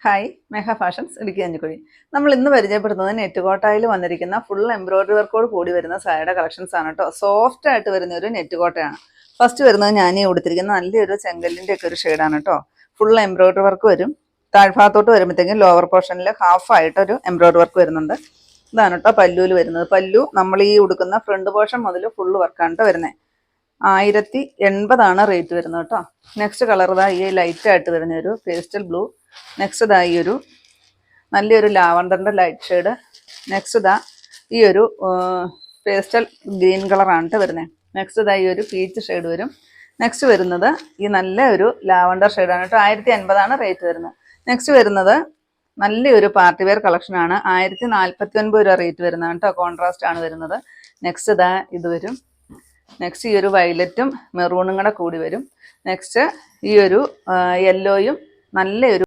Hi മേഘ fashions Idukki Anchukuzhi. നമ്മൾ ഇന്ന് പരിചയപ്പെടുത്തുന്നത് നെറ്റ് കോട്ടയിൽ വന്നിരിക്കുന്ന ഫുൾ എംബ്രോയിഡറി വർക്കോട് കൂടി വരുന്ന സാരിയുടെ കളക്ഷൻസ് ആണ് കേട്ടോ. സോഫ്റ്റ് ആയിട്ട് വരുന്ന ഒരു നെറ്റ് കോട്ടയാണ്. ഫസ്റ്റ് വരുന്നത് ഞാൻ ഈ കൊടുത്തിരിക്കുന്ന നല്ലൊരു ചെങ്കല്ലിൻ്റെ ഒക്കെ ഒരു ഷെയ്ഡാണ് കേട്ടോ. ഫുൾ എംബ്രോയിഡറി വർക്ക് വരും. താഴ്ഭാഗത്തോട്ട് വരുമ്പോഴത്തേക്കും ലോവർ പോർഷനിൽ ഹാഫ് ആയിട്ടൊരു എംബ്രോയിഡറി വർക്ക് വരുന്നുണ്ട്. ഇതാണ് കേട്ടോ പല്ലുവിൽ വരുന്നത്. പല്ലു നമ്മൾ ഈ ഉടുക്കുന്ന ഫ്രണ്ട് പോർഷൻ മുതൽ ഫുള്ള് വർക്കാണ് കേട്ടോ വരുന്നത്. 1080 റേറ്റ് വരുന്നത് കേട്ടോ. നെക്സ്റ്റ് കളർ ഇതാ ഈ ലൈറ്റ് ആയിട്ട് വരുന്ന ഒരു പേസ്റ്റൽ ബ്ലൂ. നെക്സ്റ്റ് ഇതാ ഈ ഒരു നല്ലൊരു ലാവണ്ടറിൻ്റെ ലൈറ്റ് ഷെയ്ഡ്. നെക്സ്റ്റ് ഇതാ ഈ ഒരു പേസ്റ്റൽ ഗ്രീൻ കളറാണ് വരുന്നത്. നെക്സ്റ്റ് ഇതാ ഈ ഒരു പീച്ച് ഷെയ്ഡ് വരും. നെക്സ്റ്റ് വരുന്നത് ഈ നല്ല ഒരു ലാവണ്ടർ ഷെയ്ഡാണ് കേട്ടോ. 1080 റേറ്റ് വരുന്നത്. നെക്സ്റ്റ് വരുന്നത് നല്ലൊരു പാർട്ടി വെയർ കളക്ഷനാണ്. 1049 രൂപ റേറ്റ് വരുന്നതാണ് കേട്ടോ. കോൺട്രാസ്റ്റ് ആണ് വരുന്നത്. നെക്സ്റ്റ് ഇതാ ഇത് വരും. നെക്സ്റ്റ് ഈ ഒരു വയലറ്റും മെറൂണും കൂടെ കൂടി വരും. നെക്സ്റ്റ് ഈ ഒരു യെല്ലോയും നല്ലൊരു